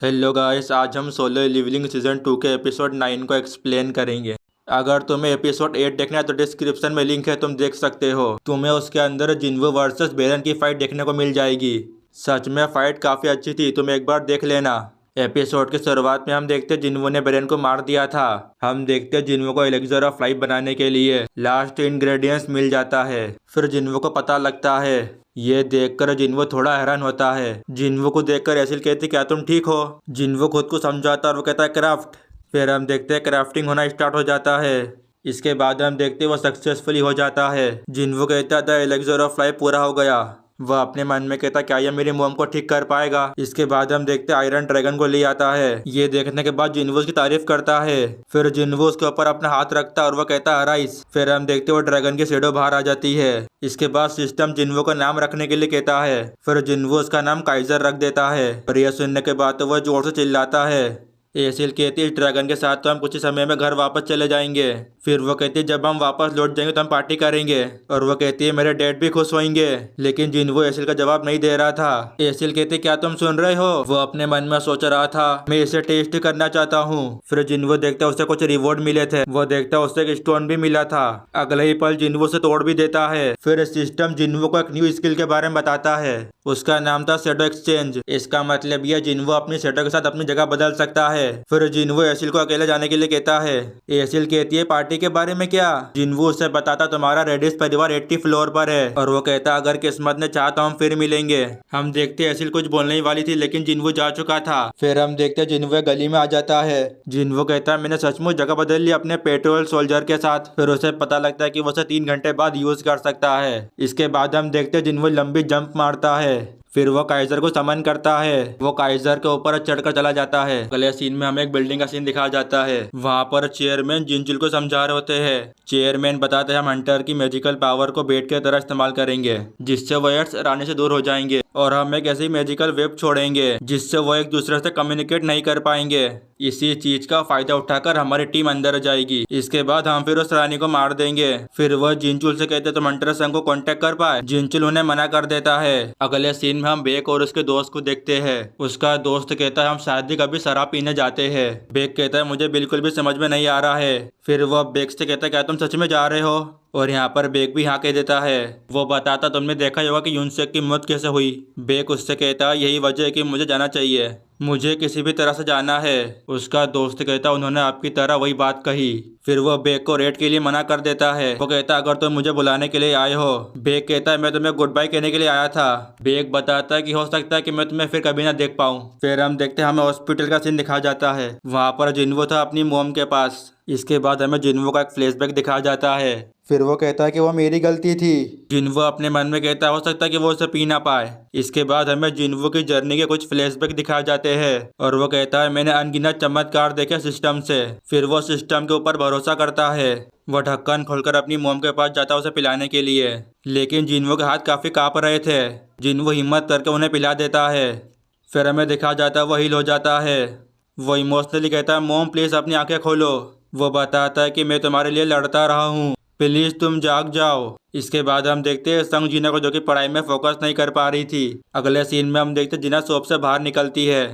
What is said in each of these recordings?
Hello guys, आज हम solo लिवलिंग season 2 के एपिसोड 9 को एक्सप्लेन करेंगे। अगर तुम्हें एपिसोड 8 देखना है तो डिस्क्रिप्शन में लिंक है, तुम देख सकते हो। तुम्हें उसके अंदर जिन्वो वर्सेस बेरन की फाइट देखने को मिल जाएगी। सच में फाइट काफ़ी अच्छी थी, तुम एक बार देख लेना। एपिसोड की शुरुआत में हम देखते जिन्वो ने बेरन को मार दिया था। हम देखते जिन्वो को एलिक्सर ऑफ लाइफ बनाने के लिए लास्ट इंग्रेडिएंट्स मिल जाता है। फिर जिन्वो को पता लगता है। ये देखकर जिन्वो थोड़ा हैरान होता है। जिन्वो को देखकर एसिल कहती क्या तुम ठीक हो। जिन्वो खुद को समझाता और वो कहता है क्राफ्ट। फिर हम देखते हैं क्राफ्टिंग होना स्टार्ट हो जाता है। इसके बाद हम देखते हैं वो सक्सेसफुली हो जाता है। जिन्वो कहता था एलिक्सर ऑफ लाइफ पूरा हो गया। वह अपने मन में कहता क्या ये मेरी मोम को ठीक कर पाएगा। इसके बाद हम देखते आयरन ड्रैगन को ले आता है। ये देखने के बाद जिन्वो उसकी तारीफ करता है। फिर जिन्वो उसके ऊपर अपना हाथ रखता है और वह कहता है अराइज। फिर हम देखते वो ड्रैगन की शेडो बाहर आ जाती है। इसके बाद सिस्टम जिन्वो का नाम रखने के लिए कहता है। फिर जिन्वो उसका नाम काइजर रख देता है। और यह सुनने के बाद तो वह जोर से चिल्लाता है। एसिल कहती है इस ड्रैगन के साथ तो हम कुछ ही समय में घर वापस चले जाएंगे। फिर वो कहती है जब हम वापस लौट जाएंगे तो हम पार्टी करेंगे। और वो कहती है मेरे डैड भी खुश होंगे। लेकिन जिन्वो एसिल का जवाब नहीं दे रहा था। एसिल कहती क्या तुम सुन रहे हो। वो अपने मन में सोच रहा था मैं इसे टेस्ट करना चाहता हूँ। फिर जिन्वो देखता उसे कुछ रिवॉर्ड मिले थे। वो देखता उससे एक स्टोन भी मिला था। अगले ही पल जिन्वो से तोड़ भी देता है। फिर सिस्टम जिन्वो को एक न्यू स्किल के बारे में बताता है। उसका नाम था शेडो एक्सचेंज। इसका मतलब यह जिन्वो अपनी शेडो के साथ अपनी जगह बदल सकता है। फिर जिन्वो एसिल को अकेले जाने के लिए कहता है। एसिल कहती है पार्टी के बारे में क्या। जिन्वो उसे बताता तुम्हारा रेडिस परिवार 80 फ्लोर पर है। और वो कहता अगर किस्मत ने चाहा तो हम फिर मिलेंगे। हम देखते एसिल कुछ बोलने ही वाली थी लेकिन जिन्वो जा चुका था। फिर हम देखते जिन्वो गली में आ जाता है। जिन्वो कहता है मैंने सचमुच जगह बदल ली अपने पेट्रोल सोल्जर के साथ। फिर उसे पता लगता है कि वो उसे 3 घंटे बाद यूज कर सकता है। इसके बाद हम देखते जिन्वो लंबी जंप मारता है। फिर वो काइजर को समन करता है। वो काइजर के ऊपर चढ़कर चला जाता है। अगले सीन में हमें एक बिल्डिंग का सीन दिखाया जाता है। वहाँ पर चेयरमैन जिंजुल को समझा रहे होते हैं। चेयरमैन बताते हैं हम हंटर की मैजिकल पावर को बेट की तरह इस्तेमाल करेंगे जिससे वो एड्स रानी से दूर हो जाएंगे। और हम एक ऐसी मैजिकल वेब छोड़ेंगे जिससे वो एक दूसरे से कम्युनिकेट नहीं कर पाएंगे। इसी चीज का फायदा उठाकर हमारी टीम अंदर जाएगी। इसके बाद हम फिर उस रानी को मार देंगे। फिर वह जिंचुल से कहते तुम हंटर संघ को कांटेक्ट कर पाए। जिंचुल उन्हें मना कर देता है। अगले सीन में हम बेक और उसके दोस्त को देखते हैं। उसका दोस्त कहता है हम शायद ही कभी शराब पीने जाते हैं। बेक कहता है मुझे बिल्कुल भी समझ में नहीं आ रहा है। फिर वह बेक से कहता है क्या तुम सच में जा रहे हो। और यहाँ पर बेक भी हाँ कह देता है। वो बताता तुमने देखा ही होगा कि यूनसेक की मौत कैसे हुई। बेक उससे कहता है यही वजह है कि मुझे जाना चाहिए, मुझे किसी भी तरह से जाना है। उसका दोस्त कहता उन्होंने आपकी तरह वही बात कही। फिर वो बेक को रेड के लिए मना कर देता है। वो कहता अगर तुम मुझे बुलाने के लिए आए हो। बेक कहता है मैं तुम्हें गुड बाय कहने के लिए आया था। बेक बताता है कि हो सकता है कि मैं तुम्हें फिर कभी ना देख पाऊँ। फिर हम देखते हैं हमें हॉस्पिटल का सीन दिखाया जाता है। वहाँ पर जिन्वो था अपनी मोम के पास। इसके बाद हमें जिन्वो का एक फ्लैशबैक दिखाया जाता है। फिर वो कहता है कि वो मेरी गलती थी। जिन्वो अपने मन में कहता है हो सकता है कि वो उसे पी ना पाए। इसके बाद हमें जिन्वो की जर्नी के कुछ फ्लैशबैक दिखाए जाते हैं। और वो कहता है मैंने अनगिनत चमत्कार देखे सिस्टम से। फिर वो सिस्टम के ऊपर भरोसा करता है। वह ढक्कन खोलकर अपनी मोम के पास जाता है उसे पिलाने के लिए। लेकिन जिन्वो के हाथ काफी कांप रहे थे। जिन्वो हिम्मत करके उन्हें पिला देता है। फिर हमें दिखाया जाता है वो हील हो जाता है। वो इमोशनली कहता है मोम प्लीज अपनी आंखें खोलो। वो बताता है कि मैं तुम्हारे लिए लड़ता रहा हूँ, प्लीज तुम जाग जाओ। इसके बाद हम देखते हैं संग जीना को जो कि पढ़ाई में फोकस नहीं कर पा रही थी। अगले सीन में हम देखते जीना शॉप से बाहर निकलती है।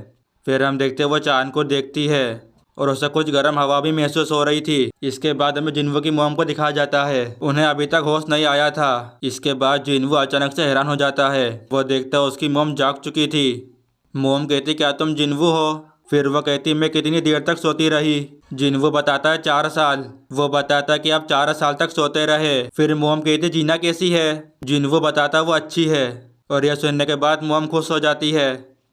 फिर हम देखते वो चांद को देखती है और उसे कुछ गर्म हवा भी महसूस हो रही थी। इसके बाद हमें जिन्वो की मोम को दिखाया जाता है। उन्हें अभी तक होश नहीं आया था। इसके बाद जिन्वो अचानक से हैरान हो जाता है। वो देखता उसकी मोम जाग चुकी थी। मोम कहती क्या तुम जिन्वो हो। फिर वो कहती मैं कितनी देर तक सोती रही। जिन्वो बताता है 4 साल। वो बताता कि आप 4 साल तक सोते रहे। फिर मोम कहती जीना कैसी है। जिन्वो बताता वो अच्छी है। और यह सुनने के बाद मोम खुश हो जाती है।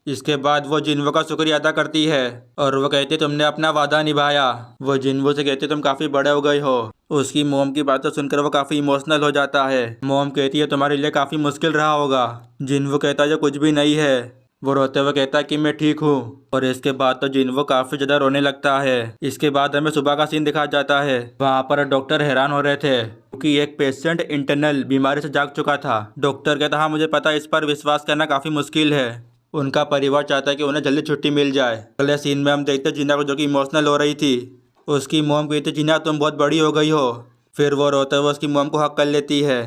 इसके बाद वो जिन्वो का शुक्रिया अदा करती है। और वो कहती तुमने अपना वादा निभाया। वो जिन्वो से कहती तुम काफी बड़े हो गए हो। उसकी मोम की बातें सुनकर वो काफी इमोशनल हो जाता है। मोम कहती है तुम्हारे लिए काफी मुश्किल रहा होगा। जिन्वो कहता है जो कुछ भी नहीं है। वो रोते हुए कहता है कि मैं ठीक हूँ। और इसके बाद तो जिन्वो काफी ज्यादा रोने लगता है। इसके बाद हमें सुबह का सीन दिखाया जाता है। वहाँ पर डॉक्टर हैरान हो रहे थे क्योंकि एक पेशेंट इंटरनल बीमारी से जाग चुका था। डॉक्टर कहता हाँ मुझे पता है इस पर विश्वास करना काफी मुश्किल है। उनका परिवार चाहता है कि उन्हें जल्दी छुट्टी मिल जाए। अगले सीन में हम देखते जीना को जो कि इमोशनल हो रही थी। उसकी मोम कहती जीना तुम बहुत बड़ी हो गई हो। फिर वो रोते हुए उसकी मोम को हक कर लेती है।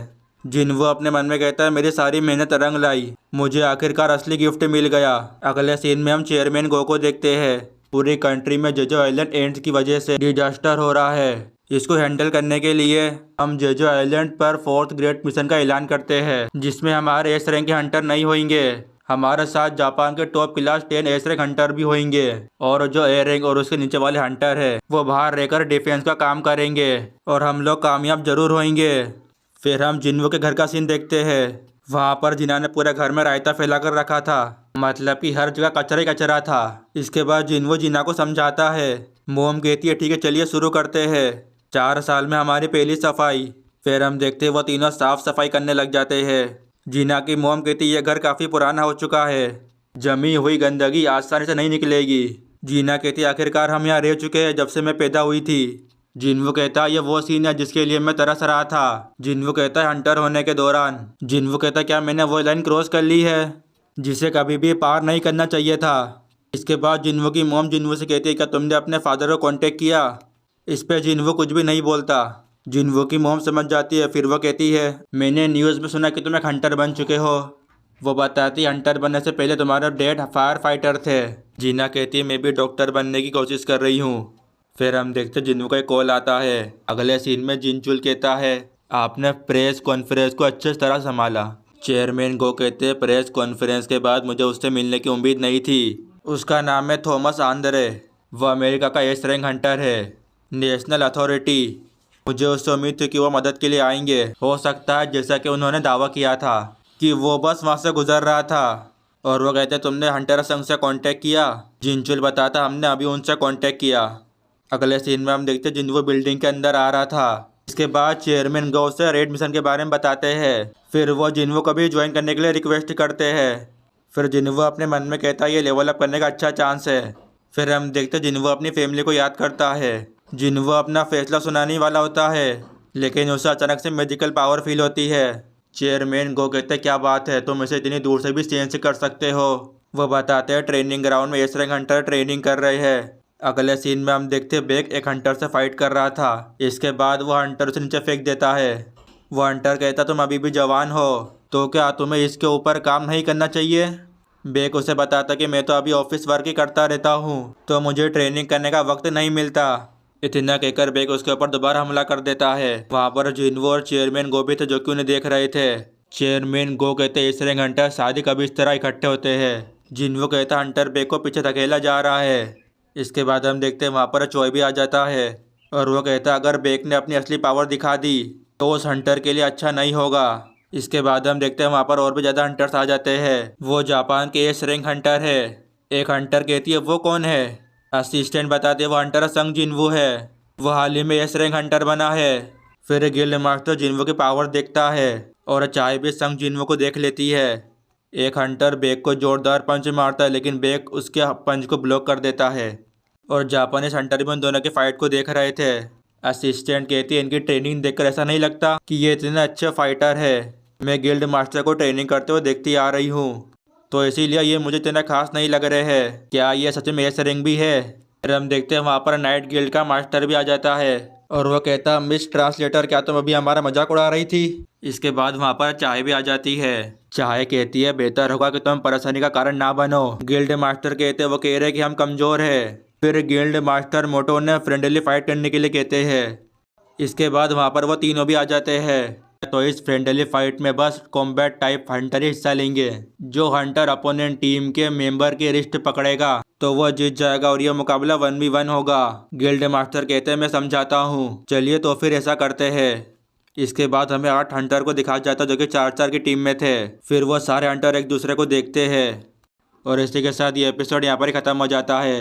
जिन्वो अपने मन में कहता है मेरी सारी मेहनत रंग लाई, मुझे आखिरकार असली गिफ्ट मिल गया। अगले सीन में हम चेयरमैन गो को देखते हैं। पूरी कंट्री में जेजो आइलैंड एंड्स की वजह से डिजास्टर हो रहा है। इसको हैंडल करने के लिए हम जेजो आइलैंड पर 4th ग्रेट मिशन का ऐलान करते हैं, जिसमें हमारे एस रैंक के हंटर नहीं होंगे। हमारे साथ जापान के top class 10 S rank Hunter भी होंगे, और जो ए रैंक और उसके नीचे वाले हंटर है वो बाहर रहकर डिफेंस का काम करेंगे, और हम लोग कामयाब जरूर होंगे। फिर हम जिन्वो के घर का सीन देखते हैं। वहाँ पर जिन्ना ने पूरे घर में रायता फैला कर रखा था, मतलब कि हर जगह कचरा ही कचरा था। इसके बाद जिन्वो जिन्ना को समझाता है। मोम कहती है ठीक है चलिए शुरू करते हैं, 4 साल में हमारी पहली सफाई। फिर हम देखते हैं वो तीनों साफ सफाई करने लग जाते हैं। जिन्ना की मोम कहती है ये घर काफ़ी पुराना हो चुका है, जमी हुई गंदगी आसानी से नहीं निकलेगी। जिन्ना कहती है आखिरकार हम यहाँ रह चुके हैं जब से मैं पैदा हुई थी। जिन्वो कहता है ये वो सीन है जिसके लिए मैं तरस रहा था। जिन्वो कहता है हंटर होने के दौरान। जिन्वो कहता है क्या मैंने वो लाइन क्रॉस कर ली है जिसे कभी भी पार नहीं करना चाहिए था। इसके बाद जिन्वो की मोम जिन्वो से कहती है क्या तुमने अपने फादर को कांटेक्ट किया। इस पे जिन्वो कुछ भी नहीं बोलता। जिन्वो की मोम समझ जाती है। फिर वो कहती है मैंने न्यूज़ में सुना कि तुम एक हंटर बन चुके हो। वो बताती है हंटर बनने से पहले तुम्हारे डैड फायर फाइटर थे। जिन्ना कहती है मैं भी डॉक्टर बनने की कोशिश कर रही हूँ। फिर हम देखते जिन्वो का एक कॉल आता है। अगले सीन में जिनचुल कहता है आपने प्रेस कॉन्फ्रेंस को अच्छे तरह संभाला। चेयरमैन गो कहते हैं प्रेस कॉन्फ्रेंस के बाद मुझे उससे मिलने की उम्मीद नहीं थी। उसका नाम है थॉमस आंद्रे, वो अमेरिका का एस रैंक हंटर है, नेशनल अथॉरिटी। मुझे उससे उम्मीद थी कि वो मदद के लिए आएंगे। हो सकता है जैसा कि उन्होंने दावा किया था कि वो बस वहाँ से गुजर रहा था। और वो कहते तुमने हंटर संघ से कांटेक्ट किया। जिनचुल बताता हमने अभी उनसे कांटेक्ट किया। अगले सीन में हम देखते जिन्वो बिल्डिंग के अंदर आ रहा था। इसके बाद चेयरमैन गो से रेड मिशन के बारे में बताते हैं। फिर वो जिन्वो को भी ज्वाइन करने के लिए रिक्वेस्ट करते हैं। फिर जिन्वो अपने मन में कहता है ये लेवल अप करने का अच्छा चांस है। फिर हम देखते जिन्वो अपनी फैमिली को याद करता है। जिन्वो अपना फैसला सुनाने वाला होता है, लेकिन उसे अचानक से मैजिकल पावर फील होती है। चेयरमैन गो कहते क्या बात है, तुम इसे इतनी दूर से भी सेंस कर सकते हो। वो बताते हैं ट्रेनिंग ग्राउंड में एस रैंक हंटर ट्रेनिंग कर रहे हैं। अगले सीन में हम देखते बेक एक हंटर से फाइट कर रहा था। इसके बाद वो हंटर उसे नीचे फेंक देता है। वो हंटर कहता तुम अभी भी जवान हो, तो क्या तुम्हें इसके ऊपर काम नहीं करना चाहिए। बेक उसे बताता कि मैं तो अभी ऑफिस वर्क ही करता रहता हूँ, तो मुझे ट्रेनिंग करने का वक्त नहीं मिलता। इतना कहकर बेक उसके ऊपर दोबारा हमला कर देता है। वहाँ पर जिन्वो और चेयरमैन गो भी थे जो कि उन्हें देख रहे थे। चेयरमैन गो कहते एस रैंक हंटर शादी कभी इस तरह इकट्ठे होते हैं। जिन्वो कहता हंटर बेक को पीछे धकेला जा रहा है। इसके बाद हम देखते हैं वहाँ पर चोय भी आ जाता है, और वो कहता है अगर बेक ने अपनी असली पावर दिखा दी तो उस हंटर के लिए अच्छा नहीं होगा। इसके बाद हम देखते हैं वहाँ पर और भी ज़्यादा हंटर्स आ जाते हैं। वो जापान के एस रैंक हंटर है। एक हंटर कहती है वो कौन है। असिस्टेंट बताते वो हंटर संग जिन्वो है, वो हाल ही में एस रैंक हंटर बना है। फिर गिल्ड मास्टर जिन्वो की पावर देखता है और चाय भी संग जिन्वो को देख लेती है। एक हंटर बेक को जोरदार पंच मारता है, लेकिन बेक उसके पंच को ब्लॉक कर देता है। और जापानीज हंटर भी उन दोनों के फाइट को देख रहे थे। असिस्टेंट कहती है इनकी ट्रेनिंग देखकर ऐसा नहीं लगता कि ये इतने अच्छे फाइटर है। मैं गिल्ड मास्टर को ट्रेनिंग करते हुए देखती आ रही हूँ, तो इसीलिए ये मुझे इतना खास नहीं लग रहे हैं। क्या ये सच में एस रैंक भी है। फिर हम देखते हैं वहाँ पर नाइट गिल्ड का मास्टर भी आ जाता है, और वो कहता मिस ट्रांसलेटर क्या तुम अभी हमारा मजाक उड़ा रही थी। इसके बाद वहाँ पर चाय भी आ जाती है। चाय कहती है बेहतर होगा कि तुम परेशानी का कारण ना बनो। गिल्ड मास्टर कहते हैं वो कह रहे कि हम कमज़ोर है। फिर गिल्ड मास्टर मोटो ने फ्रेंडली फाइट करने के लिए कहते हैं। इसके बाद वहाँ पर वो तीनों भी आ जाते हैं। तो इस फ्रेंडली फाइट में बस कॉम्बैट टाइप हंटर ही हिस्सा लेंगे। जो हंटर अपोनेंट टीम के मेंबर की रिस्ट पकड़ेगा तो वो जीत जाएगा, और यह मुकाबला 1v1 होगा। गिल्ड मास्टर कहते हैं मैं समझाता हूँ, चलिए तो फिर ऐसा करते हैं। इसके बाद हमें 8 हंटर को दिखाया जाता जो कि 4-4 की टीम में थे। फिर वो सारे हंटर एक दूसरे को देखते हैं, और इसी के साथ ये एपिसोड यहाँ पर ही ख़त्म हो जाता है।